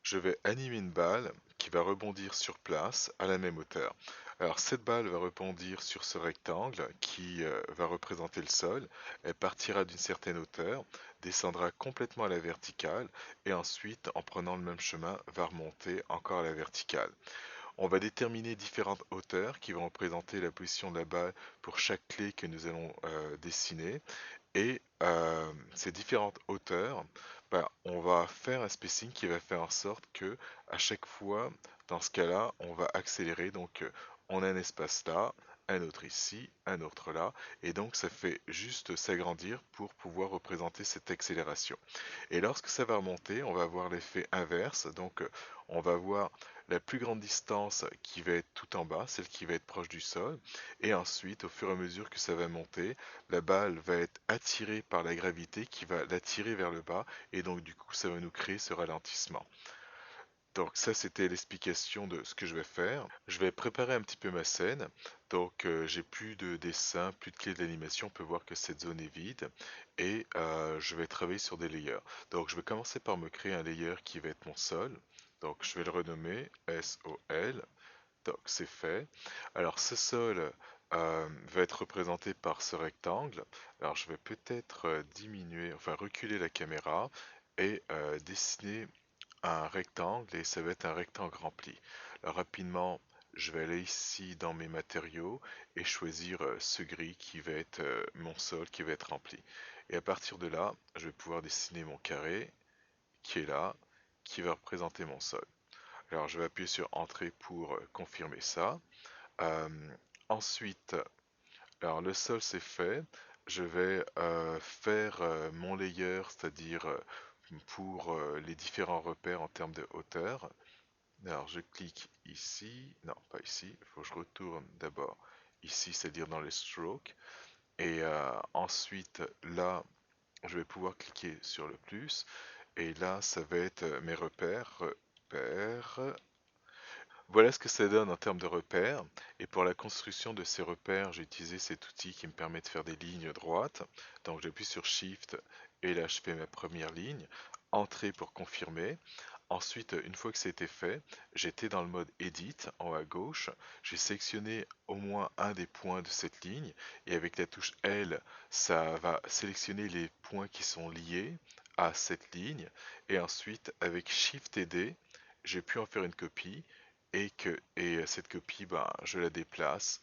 je vais animer une balle qui va rebondir sur place à la même hauteur. Alors cette balle va rebondir sur ce rectangle qui va représenter le sol. Elle partira d'une certaine hauteur, descendra complètement à la verticale et ensuite, en prenant le même chemin, va remonter encore à la verticale. On va déterminer différentes hauteurs qui vont représenter la position de la balle pour chaque clé que nous allons dessiner. Et ces différentes hauteurs, bah, on va faire un spacing qui va faire en sorte que à chaque fois, dans ce cas-là, on va accélérer. Donc, on a un espace là, un autre ici, un autre là, et donc ça fait juste s'agrandir pour pouvoir représenter cette accélération. Et lorsque ça va remonter, on va avoir l'effet inverse. Donc, on va voir la plus grande distance qui va être tout en bas, celle qui va être proche du sol. Et ensuite, au fur et à mesure que ça va monter, la balle va être attirée par la gravité qui va l'attirer vers le bas. Et donc, du coup, ça va nous créer ce ralentissement. Donc ça, c'était l'explication de ce que je vais faire. Je vais préparer un petit peu ma scène. Donc j'ai plus de dessin, plus de clés d'animation. On peut voir que cette zone est vide. Et je vais travailler sur des layers. Donc je vais commencer par me créer un layer qui va être mon sol. Donc je vais le renommer SOL. Donc c'est fait. Alors ce sol va être représenté par ce rectangle. Alors je vais peut-être diminuer, enfin reculer la caméra et dessiner un rectangle et ça va être un rectangle rempli. Alors, rapidement, je vais aller ici dans mes matériaux et choisir ce gris qui va être mon sol qui va être rempli. Et à partir de là, je vais pouvoir dessiner mon carré qui est là, qui va représenter mon sol. Alors je vais appuyer sur Entrée pour confirmer ça. Euh, ensuite, alors le sol c'est fait. Je vais faire mon layer, c'est-à-dire pour les différents repères en termes de hauteur. Alors je clique ici, non pas ici, il faut que je retourne d'abord ici, c'est-à-dire dans les strokes. Et ensuite là, je vais pouvoir cliquer sur le plus. Et là, ça va être mes repères. Repères. Voilà ce que ça donne en termes de repères. Et pour la construction de ces repères, j'ai utilisé cet outil qui me permet de faire des lignes droites. Donc j'appuie sur Shift et là je fais ma première ligne. Entrée pour confirmer. Ensuite, une fois que c'était fait, j'étais dans le mode Edit en haut à gauche. J'ai sélectionné au moins un des points de cette ligne et avec la touche L, ça va sélectionner les points qui sont liés à cette ligne. Et ensuite, avec Shift et D, j'ai pu en faire une copie et cette copie, ben, je la déplace.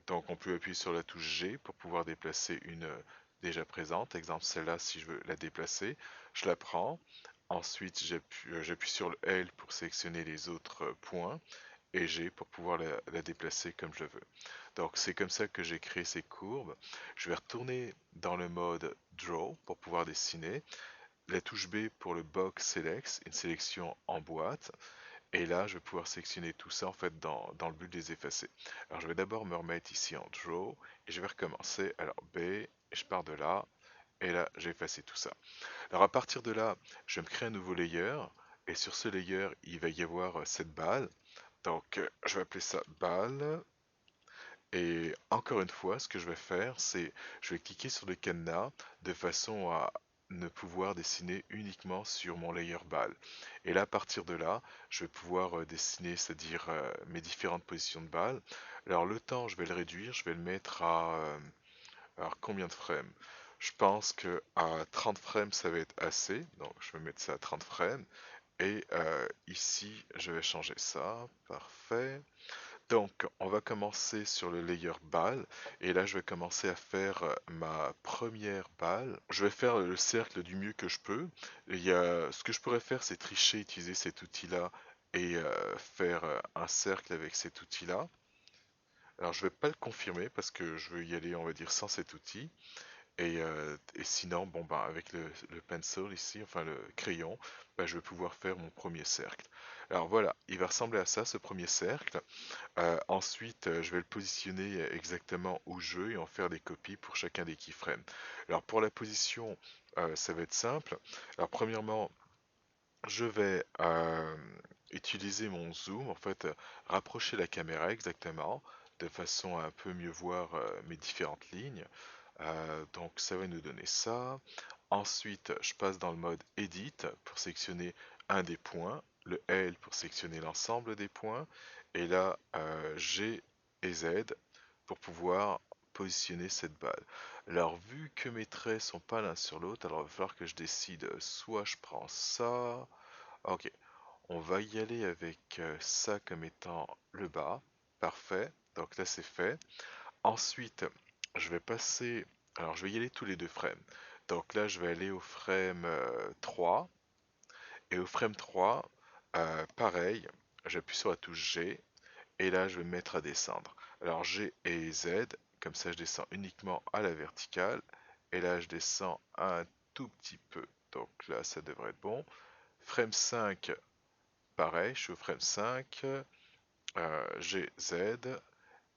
Donc on peut appuyer sur la touche G pour pouvoir déplacer une déjà présente. Exemple celle-là, si je veux la déplacer, je la prends. Ensuite j'appuie sur le L pour sélectionner les autres points et G pour pouvoir la déplacer comme je veux. Donc c'est comme ça que j'ai créé ces courbes. Je vais retourner dans le mode Draw pour pouvoir dessiner. La touche B pour le Box Select, une sélection en boîte. Et là, je vais pouvoir sélectionner tout ça en fait dans le but de les effacer. Alors je vais d'abord me remettre ici en Draw et je vais recommencer. Alors B, et je pars de là, et là j'ai effacé tout ça. Alors à partir de là, je vais me créer un nouveau layer, et sur ce layer, il va y avoir cette balle. Donc je vais appeler ça balle. Et encore une fois, ce que je vais faire, c'est je vais cliquer sur le cadenas de façon à ne pouvoir dessiner uniquement sur mon layer balle. Et là, à partir de là, je vais pouvoir dessiner, c'est-à-dire mes différentes positions de balle. Alors le temps, je vais le réduire, je vais le mettre à alors combien de frames? Je pense que à 30 frames, ça va être assez. Donc je vais mettre ça à 30 frames. Et ici, je vais changer ça. Parfait. Donc, on va commencer sur le layer balle. Et là, je vais commencer à faire ma première balle. Je vais faire le cercle du mieux que je peux. Ce que je pourrais faire, c'est tricher, utiliser cet outil-là et faire un cercle avec cet outil-là. Alors, je vais pas le confirmer parce que je veux y aller, on va dire, sans cet outil. Et sinon, bon, bah, avec le pencil ici, enfin le crayon, bah, je vais pouvoir faire mon premier cercle. Alors voilà, il va ressembler à ça, ce premier cercle. Ensuite, je vais le positionner exactement où je veux et en faire des copies pour chacun des keyframes. Alors pour la position, ça va être simple. Alors premièrement, je vais utiliser mon zoom, en fait, rapprocher la caméra exactement, de façon à un peu mieux voir mes différentes lignes. Donc ça va nous donner ça. Ensuite, je passe dans le mode Edit pour sélectionner un des points, le L pour sélectionner l'ensemble des points, et là G et Z pour pouvoir positionner cette balle. Alors vu que mes traits sont pas l'un sur l'autre, alors il va falloir que je décide, soit je prends ça, ok, on va y aller avec ça comme étant le bas, parfait, donc là c'est fait. Ensuite, je vais passer, alors je vais y aller tous les deux frames. Donc là je vais aller au frame 3, et au frame 3, pareil, j'appuie sur la touche G, et là je vais me mettre à descendre. Alors G et Z, comme ça je descends uniquement à la verticale, et là je descends un tout petit peu. Donc là ça devrait être bon. Frame 5, pareil, je suis au frame 5, G, Z,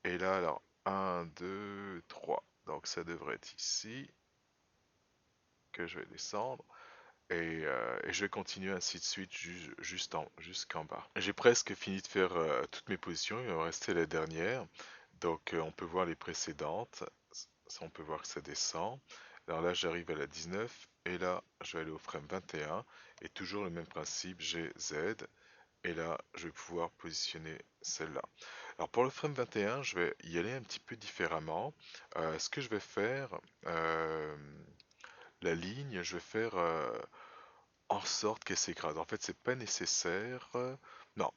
et là alors 1, 2, 3. Donc ça devrait être ici que je vais descendre. Et je vais continuer ainsi de suite jusqu'en bas. J'ai presque fini de faire toutes mes positions, il va me rester la dernière. Donc on peut voir les précédentes, ça, on peut voir que ça descend. Alors là j'arrive à la 19 et là je vais aller au frame 21 et toujours le même principe, G, Z. Et là je vais pouvoir positionner celle-là. Alors pour le frame 21 je vais y aller un petit peu différemment. Ce que je vais faire, euh, la ligne, je vais faire en sorte qu'elle s'écrase. En fait, c'est pas nécessaire. Non,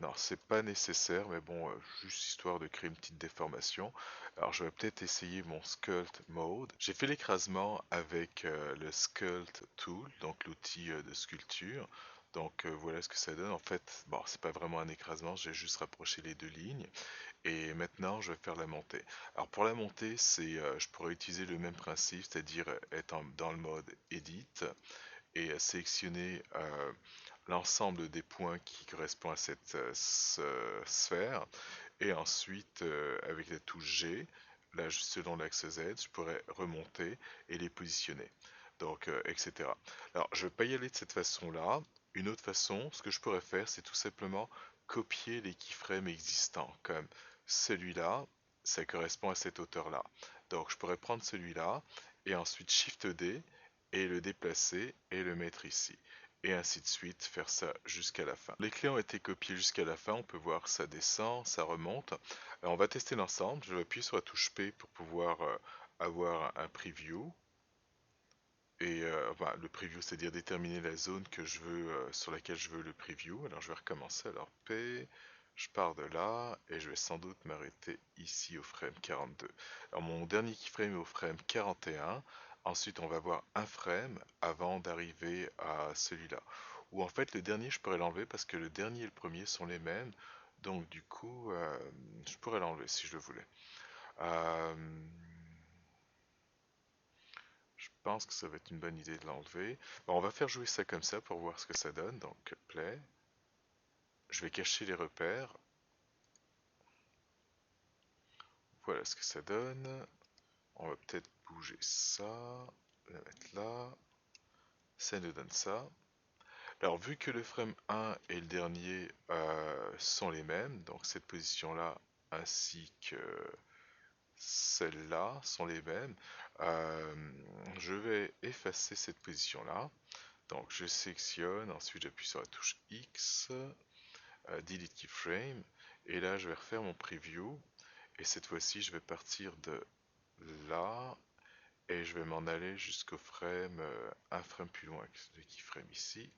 non, c'est pas nécessaire, mais bon, juste histoire de créer une petite déformation. Alors, je vais peut-être essayer mon Sculpt Mode. J'ai fait l'écrasement avec le Sculpt Tool, donc l'outil de sculpture. Donc voilà ce que ça donne. En fait, bon, c'est pas vraiment un écrasement, j'ai juste rapproché les deux lignes. Et maintenant, je vais faire la montée. Alors pour la montée, je pourrais utiliser le même principe, c'est-à-dire être dans le mode Edit et sélectionner l'ensemble des points qui correspondent à cette sphère. Et ensuite, avec la touche G, là, selon l'axe Z, je pourrais remonter et les positionner. Donc, etc. Alors, je ne vais pas y aller de cette façon-là. Une autre façon, ce que je pourrais faire, c'est tout simplement copier les keyframes existants, comme celui-là, ça correspond à cette hauteur-là. Donc, je pourrais prendre celui-là et ensuite Shift D et le déplacer et le mettre ici. Et ainsi de suite, faire ça jusqu'à la fin. Les clés ont été copiées jusqu'à la fin, on peut voir que ça descend, ça remonte. Alors on va tester l'ensemble, je vais appuyer sur la touche P pour pouvoir avoir un preview. Et enfin, le preview, c'est-à-dire déterminer la zone que je veux, sur laquelle je veux le preview. Alors je vais recommencer, alors P, je pars de là, et je vais sans doute m'arrêter ici au frame 42. Alors mon dernier keyframe est au frame 41, ensuite on va voir un frame avant d'arriver à celui-là. Ou en fait le dernier je pourrais l'enlever parce que le dernier et le premier sont les mêmes, donc du coup je pourrais l'enlever si je le voulais. Euh, je pense que ça va être une bonne idée de l'enlever. Bon, on va faire jouer ça comme ça pour voir ce que ça donne. Donc, play. Je vais cacher les repères. Voilà ce que ça donne. On va peut-être bouger ça. La mettre là. Ça nous donne ça. Alors, vu que le frame 1 et le dernier sont les mêmes, donc cette position-là ainsi que celle-là sont les mêmes, je vais effacer cette position-là. Donc je sélectionne, ensuite j'appuie sur la touche X, Delete Keyframe, et là je vais refaire mon preview, et cette fois-ci je vais partir de là, et je vais m'en aller jusqu'au frame, un frame plus loin que le keyframe ici,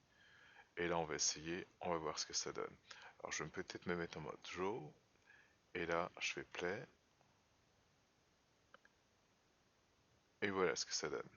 et là on va essayer, on va voir ce que ça donne. Alors je vais peut-être me mettre en mode Draw, et là je fais Play, et voilà ce que ça donne.